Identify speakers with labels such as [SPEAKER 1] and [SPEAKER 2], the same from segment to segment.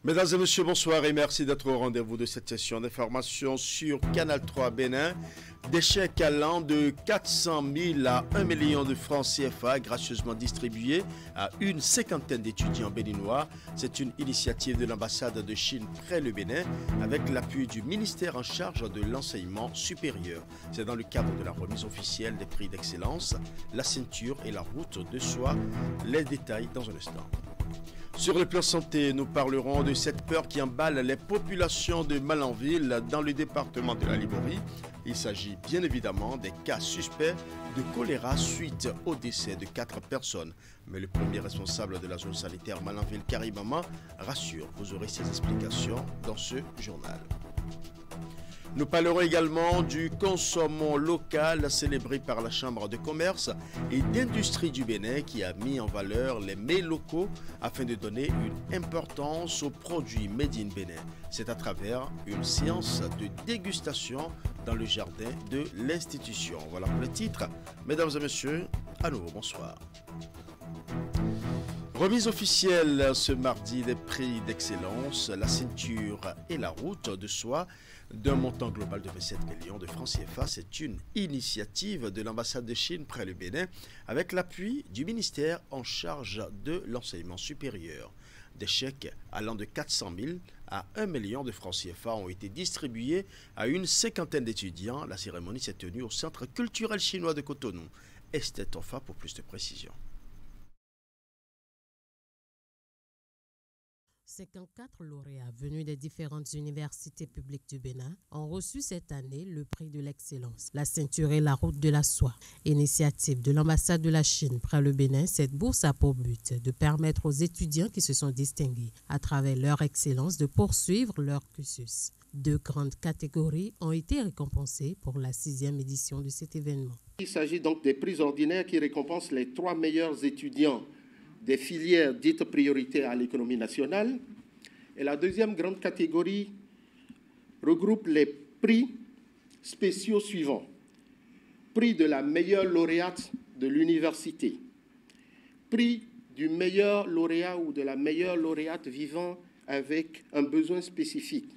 [SPEAKER 1] Mesdames et messieurs, bonsoir et merci d'être au rendez-vous de cette session d'information sur Canal 3 Bénin. Des chèques allant de 400 000 à 1 million de francs CFA gracieusement distribués à une cinquantaine d'étudiants béninois. C'est une initiative de l'ambassade de Chine près le Bénin avec l'appui du ministère en charge de l'enseignement supérieur. C'est dans le cadre de la remise officielle des prix d'excellence, la ceinture et la route de soie. Les détails dans un instant. Sur le plan santé, nous parlerons de cette peur qui emballe les populations de Malanville dans le département de la Liborie. Il s'agit bien évidemment des cas suspects de choléra suite au décès de 4 personnes. Mais le premier responsable de la zone sanitaire Malanville-Karibama rassure. Vous aurez ses explications dans ce journal. Nous parlerons également du consommant local célébré par la Chambre de commerce et d'industrie du Bénin qui a mis en valeur les mets locaux afin de donner une importance aux produits made in Bénin. C'est à travers une séance de dégustation dans le jardin de l'institution. Voilà pour le titre. Mesdames et messieurs, à nouveau, bonsoir. Remise officielle ce mardi des prix d'excellence, la ceinture et la route de soie d'un montant global de 27 millions de francs CFA. C'est une initiative de l'ambassade de Chine près le Bénin avec l'appui du ministère en charge de l'enseignement supérieur. Des chèques allant de 400 000 à 1 million de francs CFA ont été distribués à une cinquantaine d'étudiants. La cérémonie s'est tenue au Centre culturel chinois de Cotonou. Esther Tofa pour plus de précisions.
[SPEAKER 2] 54 lauréats venus des différentes universités publiques du Bénin ont reçu cette année le prix de l'excellence, la ceinture et la route de la soie. Initiative de l'ambassade de la Chine près le Bénin, cette bourse a pour but de permettre aux étudiants qui se sont distingués à travers leur excellence de poursuivre leur cursus. 2 grandes catégories ont été récompensées pour la 6e édition de cet événement.
[SPEAKER 3] Il s'agit donc des prix ordinaires qui récompensent les 3 meilleurs étudiants des filières dites prioritaires à l'économie nationale. Et la deuxième grande catégorie regroupe les prix spéciaux suivants. Prix de la meilleure lauréate de l'université. Prix du meilleur lauréat ou de la meilleure lauréate vivant avec un besoin spécifique.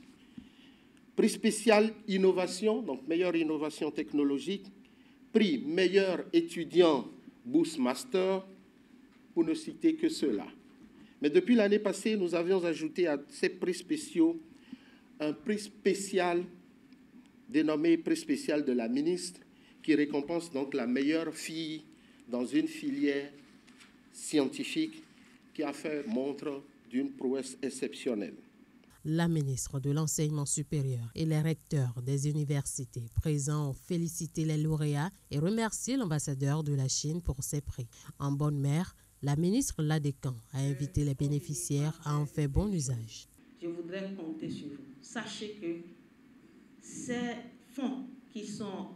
[SPEAKER 3] Prix spécial innovation, donc meilleure innovation technologique. Prix meilleur étudiant bourse master, pour ne citer que cela. Mais depuis l'année passée, nous avions ajouté à ces prix spéciaux un prix spécial, dénommé prix spécial de la ministre, qui récompense donc la meilleure fille dans une filière scientifique qui a fait montre d'une prouesse exceptionnelle.
[SPEAKER 2] La ministre de l'Enseignement supérieur et les recteurs des universités présents ont félicité les lauréats et remercié l'ambassadeur de la Chine pour ses prix. En bonne mère, la ministre Ladécan a invité les bénéficiaires à en faire bon usage.
[SPEAKER 4] Je voudrais compter sur vous. Sachez que ces fonds qui sont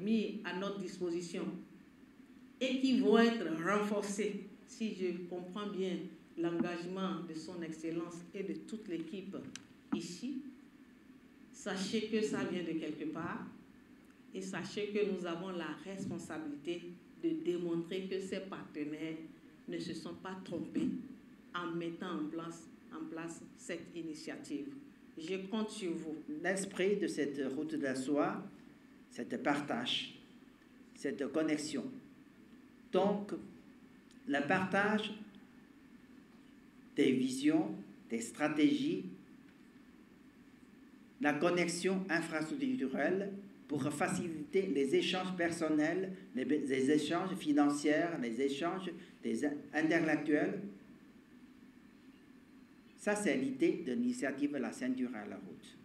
[SPEAKER 4] mis à notre disposition et qui vont être renforcés, si je comprends bien l'engagement de son Excellence et de toute l'équipe ici, sachez que ça vient de quelque part et sachez que nous avons la responsabilité de démontrer que ces partenaires ne se sont pas trompés en mettant en place cette initiative. Je compte sur vous.
[SPEAKER 5] L'esprit de cette route de la soie, c'est de partage, c'est de connexion. Donc, le partage des visions, des stratégies, la connexion infrastructurelle pour faciliter les échanges personnels, les échanges financiers, les échanges des intellectuels. Ça, c'est l'idée de l'initiative La ceinture à la route.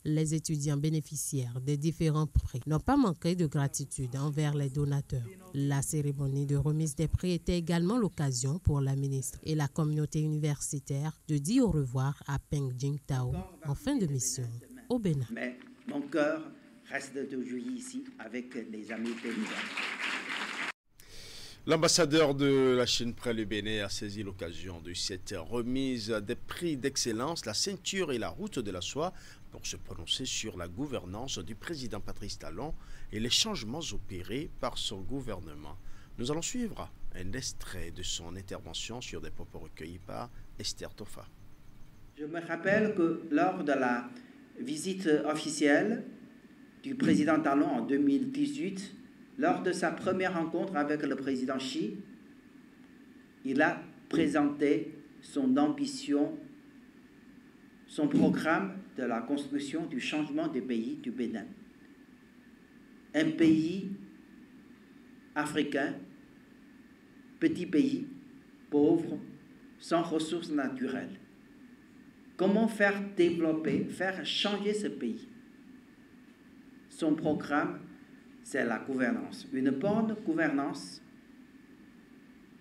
[SPEAKER 2] Les étudiants bénéficiaires des différents prix n'ont pas manqué de gratitude envers les donateurs. La cérémonie de remise des prix était également l'occasion pour la ministre et la communauté universitaire de dire au revoir à Peng Jingtao en fin de mission au Bénin.
[SPEAKER 5] Mais mon cœur reste toujours ici avec les amis pénitents.
[SPEAKER 1] L'ambassadeur de la Chine près le Bénin a saisi l'occasion de cette remise des prix d'excellence, la ceinture et la route de la soie pour se prononcer sur la gouvernance du président Patrice Talon et les changements opérés par son gouvernement. Nous allons suivre Un extrait de son intervention sur des propos recueillis par Esther Tofa.
[SPEAKER 5] Je me rappelle que lors de la visite officielle du président Talon en 2018, lors de sa première rencontre avec le président Xi, il a présenté son ambition, son programme de la construction du changement du pays du Bénin. Un pays africain, petit pays, pauvre, sans ressources naturelles. Comment faire développer, faire changer ce pays? Son programme, c'est la gouvernance. Une bonne gouvernance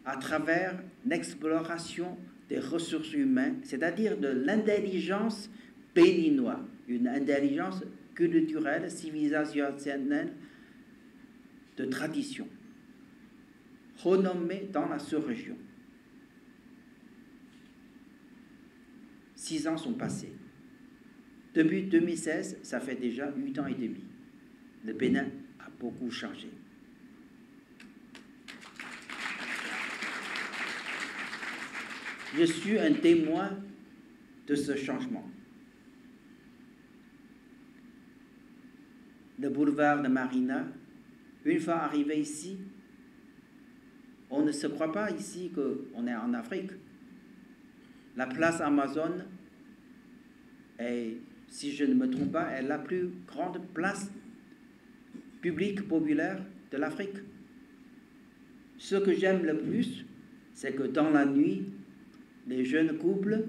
[SPEAKER 5] à travers l'exploration des ressources humaines, c'est-à-dire de l'intelligence béninoise, une intelligence culturelle, civilisationnelle, de tradition, renommée dans la sous-région. 6 ans sont passés. Depuis 2016, ça fait déjà 8 ans et demi. Le Bénin a beaucoup changé. Je suis un témoin de ce changement. Le boulevard de Marina, une fois arrivé ici, on ne se croit pas ici qu'on est en Afrique. La place Amazon est, si je ne me trompe pas, est la plus grande place publique populaire de l'Afrique. Ce que j'aime le plus, c'est que dans la nuit, les jeunes couples,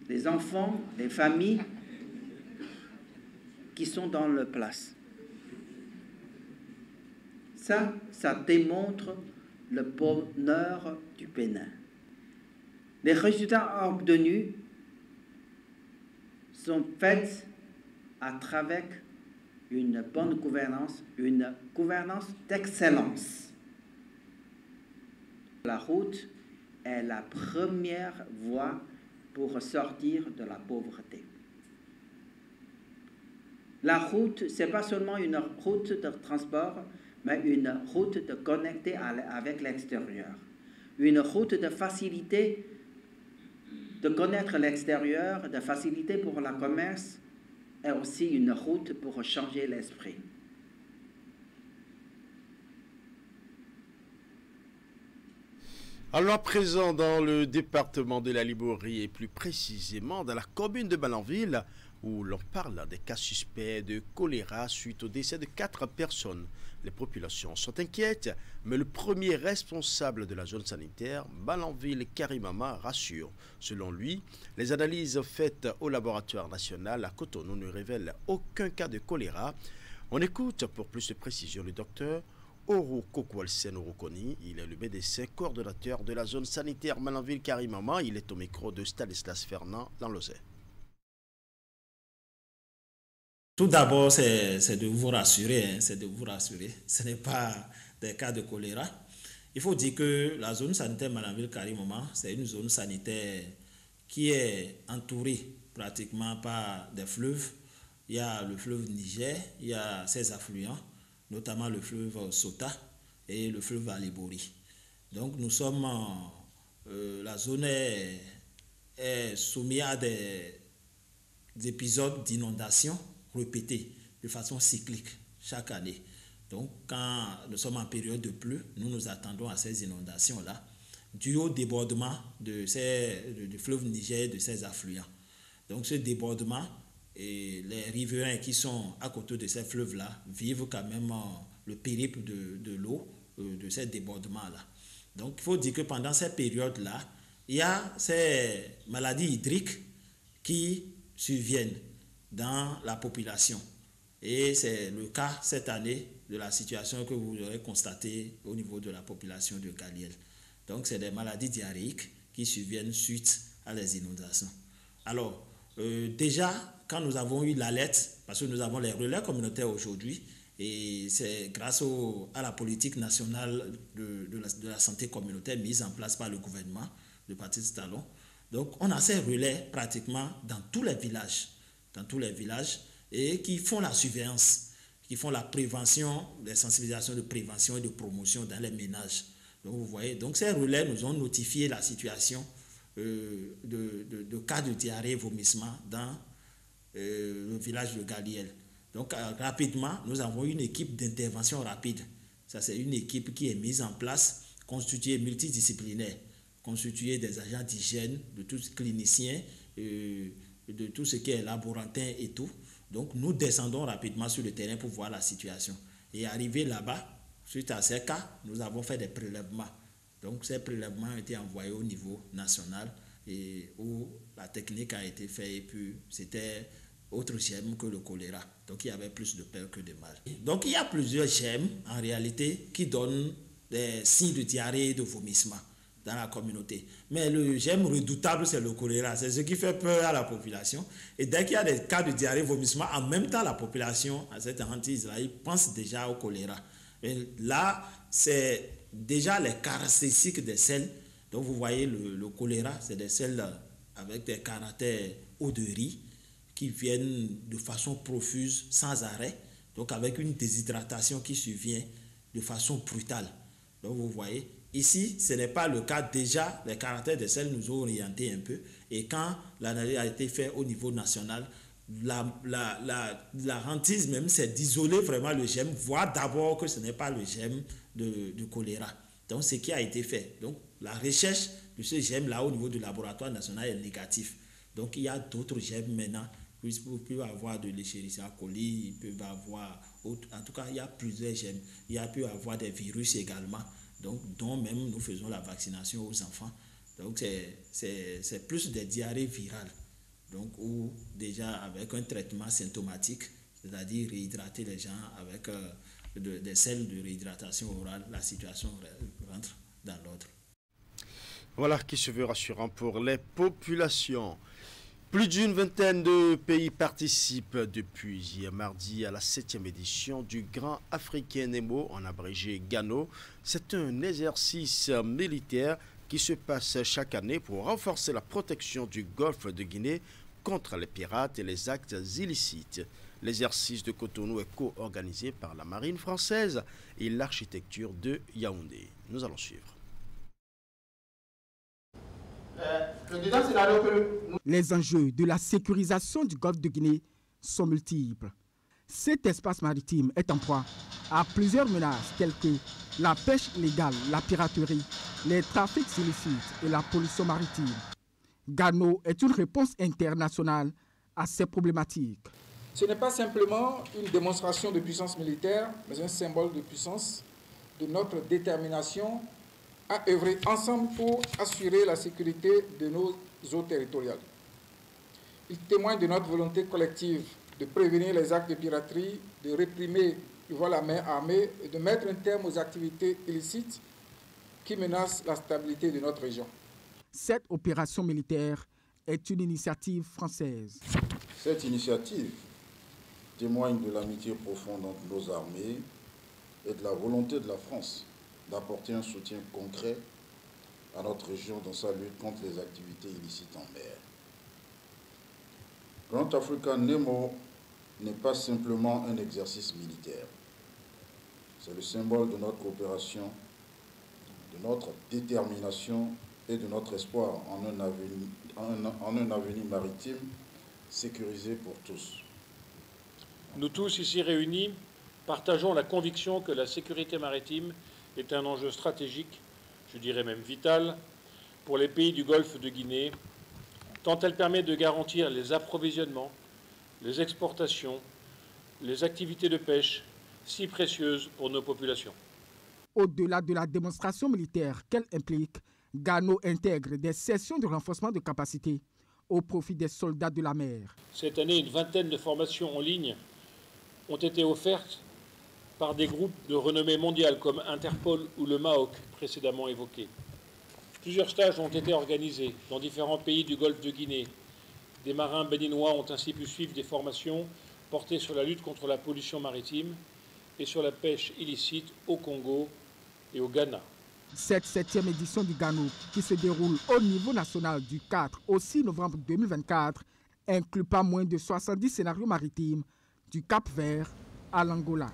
[SPEAKER 5] les enfants, les familles qui sont dans la place. Ça démontre le bonheur du Bénin. Les résultats obtenus sont faits à travers une bonne gouvernance, une gouvernance d'excellence. La route est la première voie pour sortir de la pauvreté. La route, ce n'est pas seulement une route de transport, mais une route de connecter avec l'extérieur. Une route de facilité, de connaître l'extérieur, de facilité pour le commerce, et aussi une route pour changer l'esprit.
[SPEAKER 1] Alors à présent, dans le département de la Liborie et plus précisément dans la commune de Malanville, où l'on parle des cas suspects de choléra suite au décès de 4 personnes. Les populations sont inquiètes, mais le premier responsable de la zone sanitaire, Malanville Karimama, rassure. Selon lui, les analyses faites au laboratoire national à Cotonou ne révèlent aucun cas de choléra. On écoute pour plus de précision le docteur Oro Kokwalsen Orokoni. Il est le médecin coordonnateur de la zone sanitaire Malanville Karimama. Il est au micro de Stanislas Fernand dans l'Ozère.
[SPEAKER 6] Tout d'abord, c'est de vous rassurer, ce n'est pas des cas de choléra. Il faut dire que la zone sanitaire Malanville Karimama, c'est une zone sanitaire qui est entourée pratiquement par des fleuves. Il y a le fleuve Niger, il y a ses affluents, notamment le fleuve Sota et le fleuve Alibori. Donc nous sommes, la zone est soumise à des épisodes d'inondation répétés de façon cyclique chaque année. Donc quand nous sommes en période de pluie, nous attendons à ces inondations-là, dû au débordement du fleuve Niger et de ses affluents. Donc ce débordement, et les riverains qui sont à côté de ces fleuves-là vivent quand même le périple de l'eau, de ces débordements-là. Donc il faut dire que pendant ces périodes-là, il y a ces maladies hydriques qui surviennent dans la population. Et c'est le cas cette année de la situation que vous aurez constatée au niveau de la population de Galiel. Donc c'est des maladies diarrhéiques qui surviennent suite à les inondations. Alors, déjà, quand nous avons eu l'alerte, parce que nous avons les relais communautaires aujourd'hui, et c'est grâce à la politique nationale de la santé communautaire mise en place par le gouvernement de Patrice Talon. Donc, on a ces relais pratiquement dans tous les villages, et qui font la surveillance, qui font la prévention, les sensibilisations de prévention et de promotion dans les ménages. Donc vous voyez, donc ces relais nous ont notifié la situation de cas de diarrhée et vomissement dans le village de Galiel. Donc rapidement, nous avons une équipe d'intervention rapide. Ça, c'est une équipe qui est mise en place, constituée multidisciplinaire, constituée des agents d'hygiène, de tous les cliniciens, de tout ce qui est laborantin et tout. Donc nous descendons rapidement sur le terrain pour voir la situation. Et arrivé là-bas, suite à ces cas, nous avons fait des prélèvements. Donc ces prélèvements ont été envoyés au niveau national et où la technique a été faite et puis c'était autre germe que le choléra. Donc il y avait plus de peur que de mal. Donc il y a plusieurs germes en réalité qui donnent des signes de diarrhée et de vomissement dans la communauté. Mais le germe redoutable, c'est le choléra. C'est ce qui fait peur à la population. Et dès qu'il y a des cas de diarrhée et vomissement, en même temps, la population, à cette hantise-là, ils pensent déjà au choléra. Et là, c'est déjà les caractéristiques des selles. Donc vous voyez, le choléra, c'est des selles avec des caractères eau de riz qui viennent de façon profuse, sans arrêt, donc avec une déshydratation qui survient de façon brutale. Donc vous voyez, ici, ce n'est pas le cas. Déjà, les caractères des selles nous ont orientés un peu. Et quand l'analyse a été faite au niveau national, la hantise même, c'est d'isoler vraiment le germe, voir d'abord que ce n'est pas le germe du choléra. Donc, ce qui a été fait. Donc, la recherche de ce germe-là au niveau du laboratoire national est négatif. Donc, il y a d'autres germes maintenant. Ils peuvent avoir de l'Escherichia coli, ils peuvent avoir, en tout cas, il y a plusieurs germes. Il peut avoir des virus également, donc, dont même nous faisons la vaccination aux enfants. Donc, c'est plus des diarrhées virales. Donc, ou déjà avec un traitement symptomatique, c'est-à-dire réhydrater les gens avec des sels de réhydratation orale, la situation rentre dans l'ordre.
[SPEAKER 1] Voilà qui se veut rassurant pour les populations. Plus d'une vingtaine de pays participent depuis hier mardi à la 7e édition du Grand Africain Nemo, en abrégé GANO. C'est un exercice militaire qui se passe chaque année pour renforcer la protection du golfe de Guinée contre les pirates et les actes illicites. L'exercice de Cotonou est co-organisé par la marine française et l'architecture de Yaoundé. Nous allons suivre.
[SPEAKER 7] Les enjeux de la sécurisation du golfe de Guinée sont multiples. Cet espace maritime est en proie à plusieurs menaces telles que la pêche illégale, la piraterie, les trafics illicites et la pollution maritime. GANO est une réponse internationale à ces problématiques.
[SPEAKER 8] Ce n'est pas simplement une démonstration de puissance militaire, mais un symbole de puissance, de notre détermination à œuvrer ensemble pour assurer la sécurité de nos eaux territoriales. Il témoigne de notre volonté collective de prévenir les actes de piraterie, de réprimer le vol à main armée et de mettre un terme aux activités illicites qui menacent la stabilité de notre région.
[SPEAKER 7] Cette opération militaire est une initiative française.
[SPEAKER 9] Cette initiative témoigne de l'amitié profonde entre nos armées et de la volonté de la France d'apporter un soutien concret à notre région dans sa lutte contre les activités illicites en mer. Grand Africain Nemo n'est pas simplement un exercice militaire. C'est le symbole de notre coopération, de notre détermination et de notre espoir en un avenir maritime sécurisé pour tous.
[SPEAKER 10] Nous tous ici réunis partageons la conviction que la sécurité maritime est un enjeu stratégique, je dirais même vital, pour les pays du Golfe de Guinée, tant elle permet de garantir les approvisionnements, les exportations, les activités de pêche, si précieuses pour nos populations.
[SPEAKER 7] Au-delà de la démonstration militaire qu'elle implique, GANO intègre des sessions de renforcement de capacité au profit des soldats de la mer.
[SPEAKER 10] Cette année, une vingtaine de formations en ligne ont été offertes par des groupes de renommée mondiale comme Interpol ou le MAOC précédemment évoqués. Plusieurs stages ont été organisés dans différents pays du Golfe de Guinée. Des marins béninois ont ainsi pu suivre des formations portées sur la lutte contre la pollution maritime et sur la pêche illicite au Congo et au Ghana.
[SPEAKER 7] Cette 7e édition du GANO, qui se déroule au niveau national du 4 au 6 novembre 2024, inclut pas moins de 70 scénarios maritimes du Cap-Vert à l'Angola.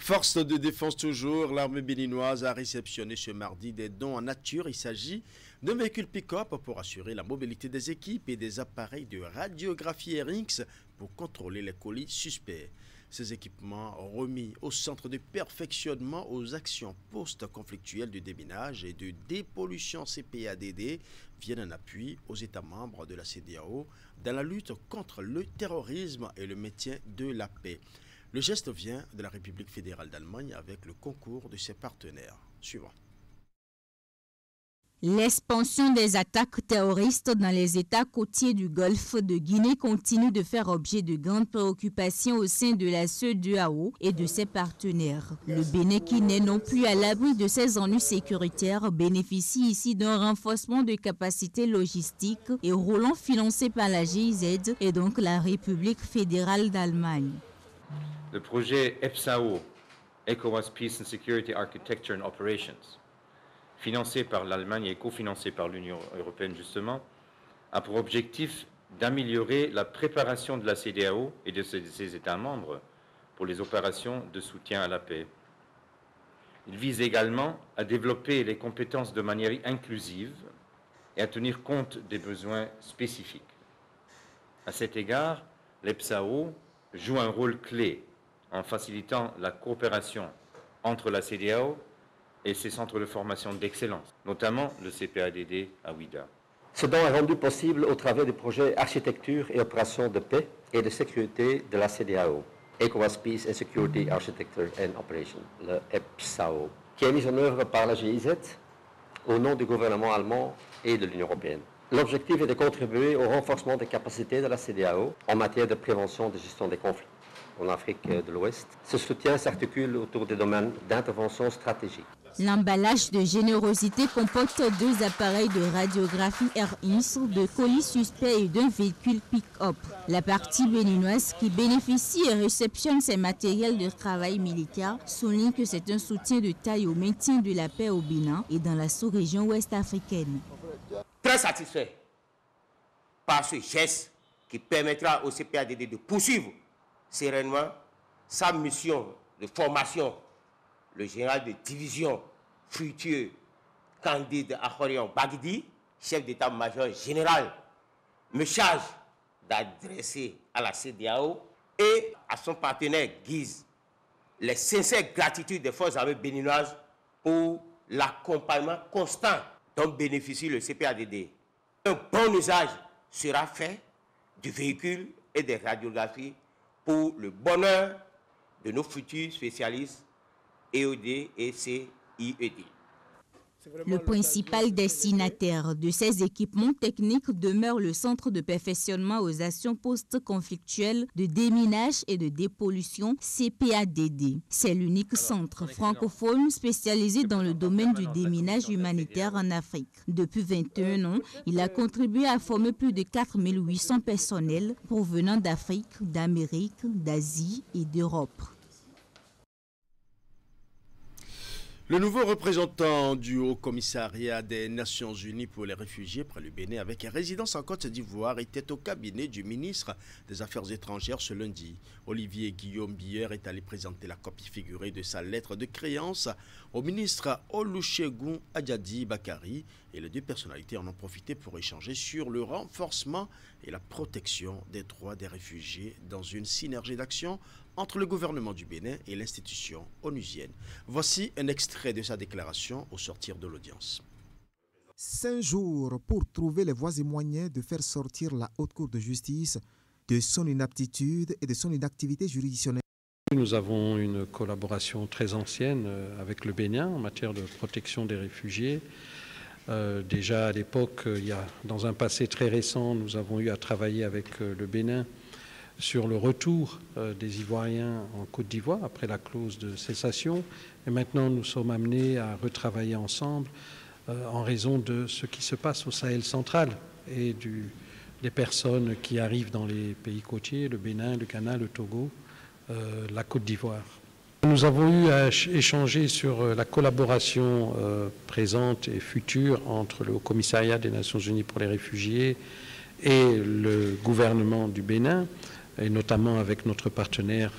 [SPEAKER 1] Force de défense toujours, l'armée béninoise a réceptionné ce mardi des dons en nature. Il s'agit d'un véhicule pick-up pour assurer la mobilité des équipes et des appareils de radiographie RX pour contrôler les colis suspects. Ces équipements remis au centre de perfectionnement aux actions post-conflictuelles de déminage et de dépollution CPADD viennent en appui aux États membres de la CEDEAO dans la lutte contre le terrorisme et le maintien de la paix. Le geste vient de la République fédérale d'Allemagne avec le concours de ses partenaires. Suivant.
[SPEAKER 11] L'expansion des attaques terroristes dans les États côtiers du Golfe de Guinée continue de faire objet de grandes préoccupations au sein de la CEDEAO et de ses partenaires. Le Bénin, qui n'est non plus à l'abri de ses ennuis sécuritaires, bénéficie ici d'un renforcement de capacités logistiques et roulants financé par la GIZ et donc la République fédérale d'Allemagne.
[SPEAKER 12] Le projet EPSAO, ECOWAS Peace and Security Architecture and Operations, financé par l'Allemagne et cofinancé par l'Union européenne justement, a pour objectif d'améliorer la préparation de la CEDEAO et de ses États membres pour les opérations de soutien à la paix. Il vise également à développer les compétences de manière inclusive et à tenir compte des besoins spécifiques. À cet égard, l'EPSAO joue un rôle clé en facilitant la coopération entre la CEDEAO et ses centres de formation d'excellence, notamment le CPADD à Ouidah.
[SPEAKER 13] Ce don est rendu possible au travers du projet Architecture et Opérations de paix et de sécurité de la CEDEAO, ECOWAS Peace and Security Architecture and Operations, le EPSAO, qui est mis en œuvre par la GIZ au nom du gouvernement allemand et de l'Union européenne. L'objectif est de contribuer au renforcement des capacités de la CEDEAO en matière de prévention et de gestion des conflits en Afrique de l'Ouest. Ce soutien s'articule autour des domaines d'intervention stratégique.
[SPEAKER 11] L'emballage de générosité comporte 2 appareils de radiographie RX, de colis suspects et d'un véhicule pick-up. La partie béninoise qui bénéficie et réceptionne ces matériels de travail militaire souligne que c'est un soutien de taille au maintien de la paix au Bénin et dans la sous-région ouest africaine.
[SPEAKER 14] Très satisfait par ce geste qui permettra au CPADD de poursuivre sereinement sa mission de formation. Le général de division futur Candide Ahorian Bagdi, chef d'état-major général, me charge d'adresser à la CEDEAO et à son partenaire Guise les sincères gratitudes des forces armées béninoises pour l'accompagnement constant dont bénéficie le CPADD. Un bon usage sera fait du véhicule et des radiographies pour le bonheur de nos futurs spécialistes EOD et CIED.
[SPEAKER 11] Le principal destinataire de ces équipements techniques demeure le centre de perfectionnement aux actions post-conflictuelles de déminage et de dépollution CPADD. C'est l'unique centre francophone spécialisé dans le domaine du déminage humanitaire en Afrique. Depuis 21 ans, il a contribué à former plus de 4800 personnels provenant d'Afrique, d'Amérique, d'Asie et d'Europe.
[SPEAKER 1] Le nouveau représentant du Haut-Commissariat des Nations Unies pour les réfugiés près le Bénin avec résidence en Côte d'Ivoire était au cabinet du ministre des Affaires étrangères ce lundi. Olivier Guillaume Bière est allé présenter la copie figurée de sa lettre de créance au ministre Olusegun Adjadi Bakari et les 2 personnalités en ont profité pour échanger sur le renforcement et la protection des droits des réfugiés dans une synergie d'action entre le gouvernement du Bénin et l'institution onusienne. Voici un extrait de sa déclaration au sortir de l'audience.
[SPEAKER 15] 5 jours pour trouver les voies et moyens de faire sortir la Haute Cour de justice de son inaptitude et de son inactivité juridictionnelle.
[SPEAKER 16] Nous avons une collaboration très ancienne avec le Bénin en matière de protection des réfugiés. Déjà à l'époque, dans un passé très récent, nous avons eu à travailler avec le Bénin sur le retour des Ivoiriens en Côte d'Ivoire après la clause de cessation. Et maintenant, nous sommes amenés à retravailler ensemble en raison de ce qui se passe au Sahel central et des personnes qui arrivent dans les pays côtiers, le Bénin, le Ghana, le Togo, la Côte d'Ivoire. Nous avons eu à échanger sur la collaboration présente et future entre le Haut-Commissariat des Nations Unies pour les réfugiés et le gouvernement du Bénin, et notamment avec notre partenaire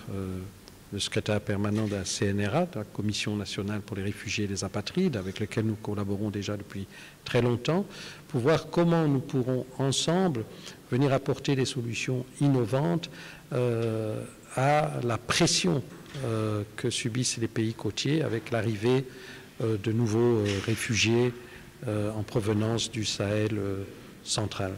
[SPEAKER 16] le secrétaire permanent de la CNRA, de la Commission nationale pour les réfugiés et les apatrides, avec lequel nous collaborons déjà depuis très longtemps, pour voir comment nous pourrons ensemble venir apporter des solutions innovantes à la pression que subissent les pays côtiers avec l'arrivée de nouveaux réfugiés en provenance du Sahel central.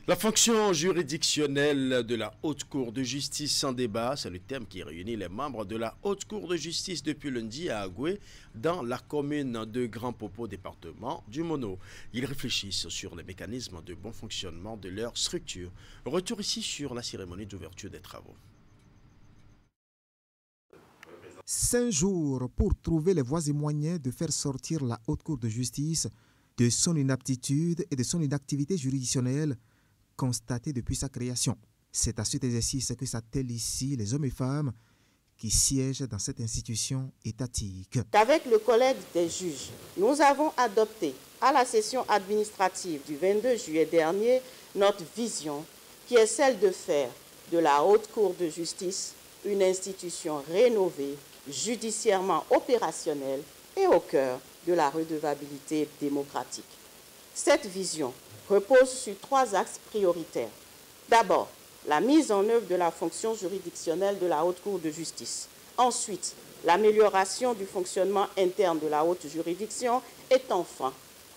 [SPEAKER 1] La fonction juridictionnelle de la Haute Cour de justice sans débat, c'est le thème qui réunit les membres de la Haute Cour de justice depuis lundi à Agoué, dans la commune de Grand Popo, département du Mono. Ils réfléchissent sur les mécanismes de bon fonctionnement de leur structure. Retour ici sur la cérémonie d'ouverture des travaux.
[SPEAKER 15] 5 jours pour trouver les voies et moyens de faire sortir la Haute Cour de justice de son inaptitude et de son inactivité juridictionnelle constatée depuis sa création. C'est à cet exercice que s'attellent ici les hommes et femmes qui siègent dans cette institution étatique.
[SPEAKER 17] Avec le Collège des juges, nous avons adopté à la session administrative du 22 juillet dernier notre vision qui est celle de faire de la Haute Cour de justice une institution rénovée, judiciairement opérationnelle et au cœur de la redevabilité démocratique. Cette vision repose sur 3 axes prioritaires. D'abord, la mise en œuvre de la fonction juridictionnelle de la Haute Cour de justice. Ensuite, l'amélioration du fonctionnement interne de la haute juridiction. Et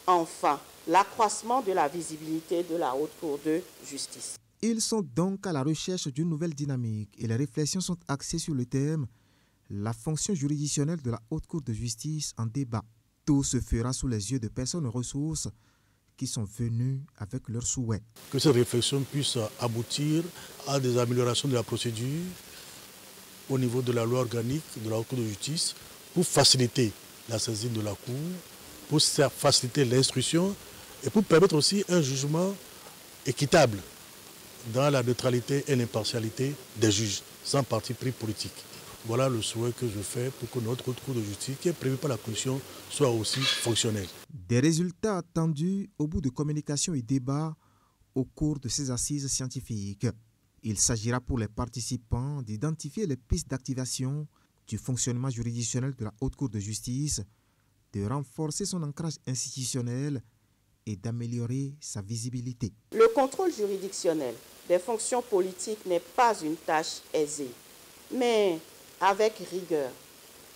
[SPEAKER 17] enfin, l'accroissement de la visibilité de la Haute Cour de justice.
[SPEAKER 15] Ils sont donc à la recherche d'une nouvelle dynamique et les réflexions sont axées sur le thème « La fonction juridictionnelle de la Haute Cour de justice en débat ». Tout se fera sous les yeux de personnes ressources qui sont venus avec leurs souhaits.
[SPEAKER 18] Que cette réflexion puisse aboutir à des améliorations de la procédure au niveau de la loi organique de la Haute Cour de justice pour faciliter la saisine de la Cour, pour faciliter l'instruction et pour permettre aussi un jugement équitable dans la neutralité et l'impartialité des juges, sans parti pris politique. Voilà le souhait que je fais pour que notre Haute Cour de justice, qui est prévue par la Commission, soit aussi fonctionnelle.
[SPEAKER 15] Des résultats attendus au bout de communication et débats au cours de ces assises scientifiques. Il s'agira pour les participants d'identifier les pistes d'activation du fonctionnement juridictionnel de la Haute Cour de justice, de renforcer son ancrage institutionnel et d'améliorer sa visibilité.
[SPEAKER 17] Le contrôle juridictionnel des fonctions politiques n'est pas une tâche aisée, mais avec rigueur,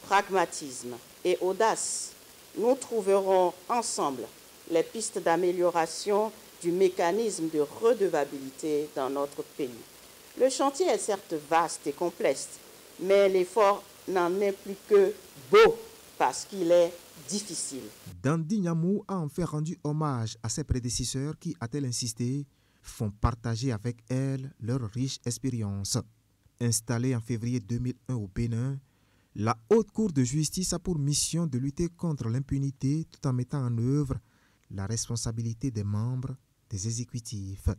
[SPEAKER 17] pragmatisme et audace, nous trouverons ensemble les pistes d'amélioration du mécanisme de redevabilité dans notre pays. Le chantier est certes vaste et complexe, mais l'effort n'en est plus que beau parce qu'il est difficile.
[SPEAKER 15] Dandy Nyamou a en fait rendu hommage à ses prédécesseurs qui, a-t-elle insisté, font partager avec elle leur riche expérience. Installée en février 2001 au Bénin, la Haute Cour de justice a pour mission de lutter contre l'impunité tout en mettant en œuvre la responsabilité des membres des exécutifs.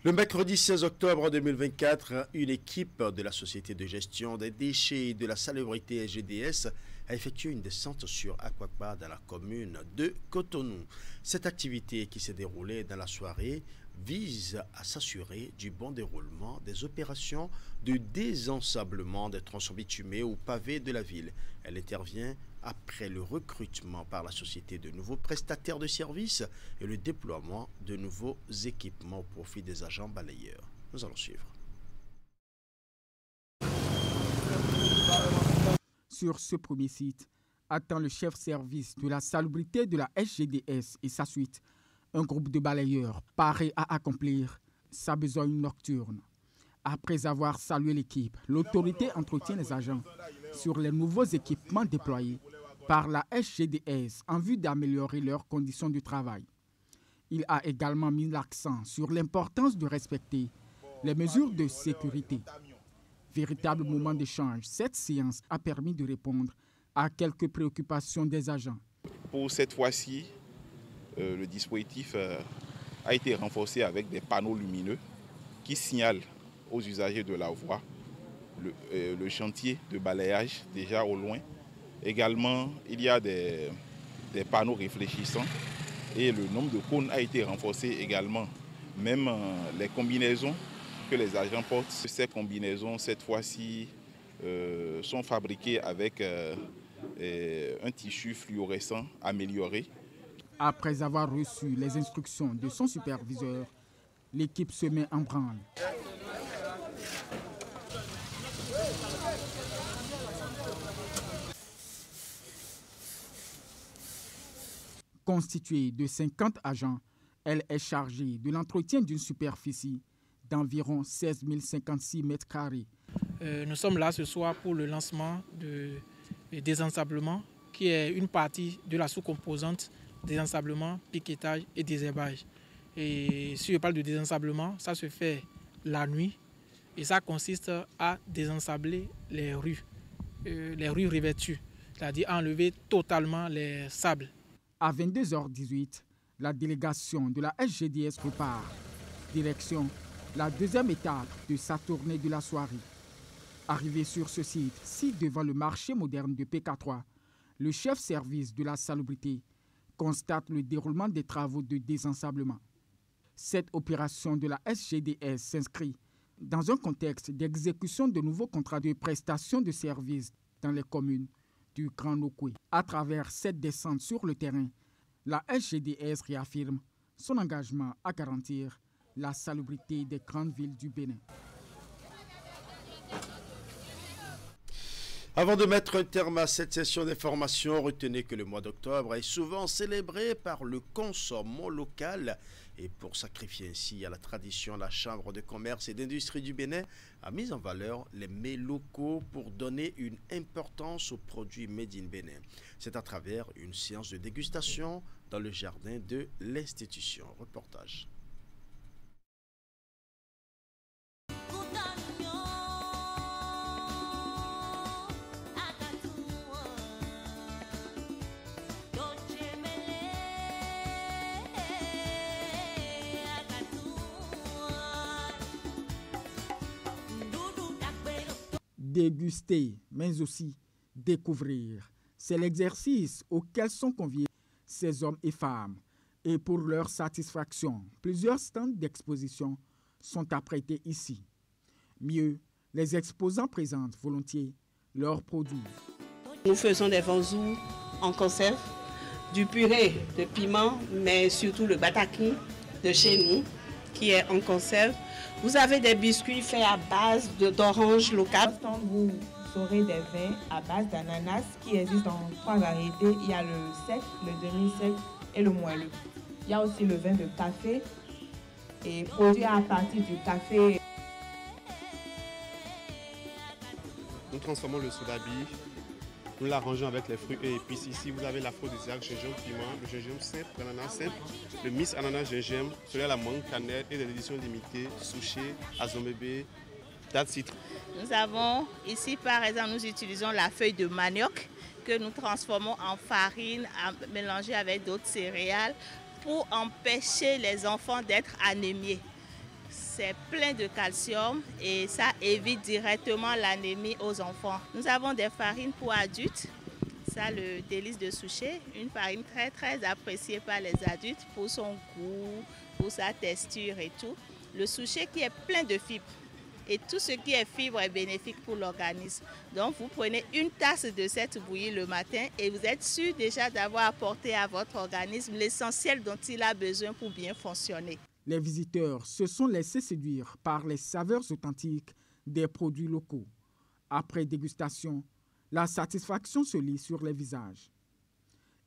[SPEAKER 1] Le mercredi 16 octobre 2024, une équipe de la Société de gestion des déchets et de la salubrité SGDS a effectué une descente sur Akwakpa dans la commune de Cotonou. Cette activité qui s'est déroulée dans la soirée vise à s'assurer du bon déroulement des opérations de désensablement des tronçons bitumés ou pavés de la ville. Elle intervient après le recrutement par la société de nouveaux prestataires de services et le déploiement de nouveaux équipements au profit des agents balayeurs. Nous allons suivre.
[SPEAKER 7] Sur ce premier site, attend le chef service de la salubrité de la SGDS et sa suite, un groupe de balayeurs paré à accomplir sa besogne nocturne. Après avoir salué l'équipe, l'autorité entretient les agents sur les nouveaux équipements déployés par la SGDS en vue d'améliorer leurs conditions de travail. Il a également mis l'accent sur l'importance de respecter les mesures de sécurité. Véritable moment d'échange, cette séance a permis de répondre à quelques préoccupations des agents.
[SPEAKER 19] Pour cette fois-ci, le dispositif a été renforcé avec des panneaux lumineux qui signalent aux usagers de la voie le chantier de balayage déjà au loin. Également, il y a des panneaux réfléchissants et le nombre de cônes a été renforcé également. Même les combinaisons que les agents portent. Ces combinaisons, cette fois-ci, sont fabriquées avec un tissu fluorescent amélioré.
[SPEAKER 7] Après avoir reçu les instructions de son superviseur, l'équipe se met en branle. Constituée de 50 agents, elle est chargée de l'entretien d'une superficie d'environ 16 056 mètres carrés.
[SPEAKER 8] Nous sommes là ce soir pour le lancement du désensablement, qui est une partie de la sous-composante désensablement, piquetage et désherbage. Et si je parle de désensablement, ça se fait la nuit et ça consiste à désensabler les rues revêtues, c'est-à-dire enlever totalement les sables.
[SPEAKER 7] À 22h18, la délégation de la SGDS repart. Direction la deuxième étape de sa tournée de la soirée. Arrivé sur ce site devant le marché moderne de PK3, le chef service de la salubrité constate le déroulement des travaux de désensablement. Cette opération de la SGDS s'inscrit dans un contexte d'exécution de nouveaux contrats de prestation de services dans les communes du Grand Nokoué. À travers cette descente sur le terrain, la SGDS réaffirme son engagement à garantir la salubrité des grandes villes du Bénin.
[SPEAKER 1] Avant de mettre un terme à cette session d'information, retenez que le mois d'octobre est souvent célébré par le consommant local. Et pour sacrifier ainsi à la tradition, la Chambre de commerce et d'industrie du Bénin a mis en valeur les mets locaux pour donner une importance aux produits made in Bénin. C'est à travers une séance de dégustation dans le jardin de l'institution. Reportage.
[SPEAKER 7] Déguster, mais aussi découvrir. C'est l'exercice auquel sont conviés ces hommes et femmes. Et pour leur satisfaction, plusieurs stands d'exposition sont apprêtés ici. Mieux, les exposants présentent volontiers leurs produits.
[SPEAKER 17] Nous faisons des vanzous en conserve, du purée de piment, mais surtout le bataki de chez nous, qui est en conserve. Vous avez des biscuits faits à base d'orange locale.
[SPEAKER 20] Vous aurez des vins à base d'ananas qui existent en 3 variétés. Il y a le sec, le demi-sec et le moelleux. Il y a aussi le vin de café et produit à partir du café.
[SPEAKER 21] Nous transformons le sodabi, nous l'arrangeons avec les fruits et épices. Ici, vous avez l'aphrodisiaque, gingembre, piment, le gingembre simple, l'ananas simple, le mix ananas gingembre, celui à la mangue, cannelle et des éditions limitées, souché, azomébé, date citron.
[SPEAKER 22] Nous avons ici, par exemple, nous utilisons la feuille de manioc que nous transformons en farine mélangée avec d'autres céréales pour empêcher les enfants d'être anémiés. C'est plein de calcium et ça évite directement l'anémie aux enfants. Nous avons des farines pour adultes. Ça, le délice de Souché, une farine très très appréciée par les adultes pour son goût, pour sa texture et tout. Le Souché qui est plein de fibres. Et tout ce qui est fibre est bénéfique pour l'organisme. Donc vous prenez une tasse de cette bouillie le matin et vous êtes sûr déjà d'avoir apporté à votre organisme l'essentiel dont il a besoin pour bien fonctionner.
[SPEAKER 7] Les visiteurs se sont laissés séduire par les saveurs authentiques des produits locaux. Après dégustation, la satisfaction se lit sur les visages.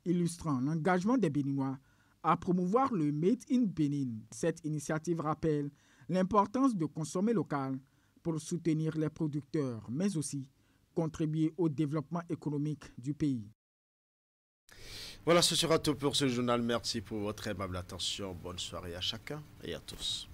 [SPEAKER 7] Illustrant l'engagement des Béninois à promouvoir le Made in Bénin, cette initiative rappelle l'importance de consommer local pour soutenir les producteurs, mais aussi contribuer au développement économique du pays.
[SPEAKER 1] Voilà, ce sera tout pour ce journal. Merci pour votre aimable attention. Bonne soirée à chacun et à tous.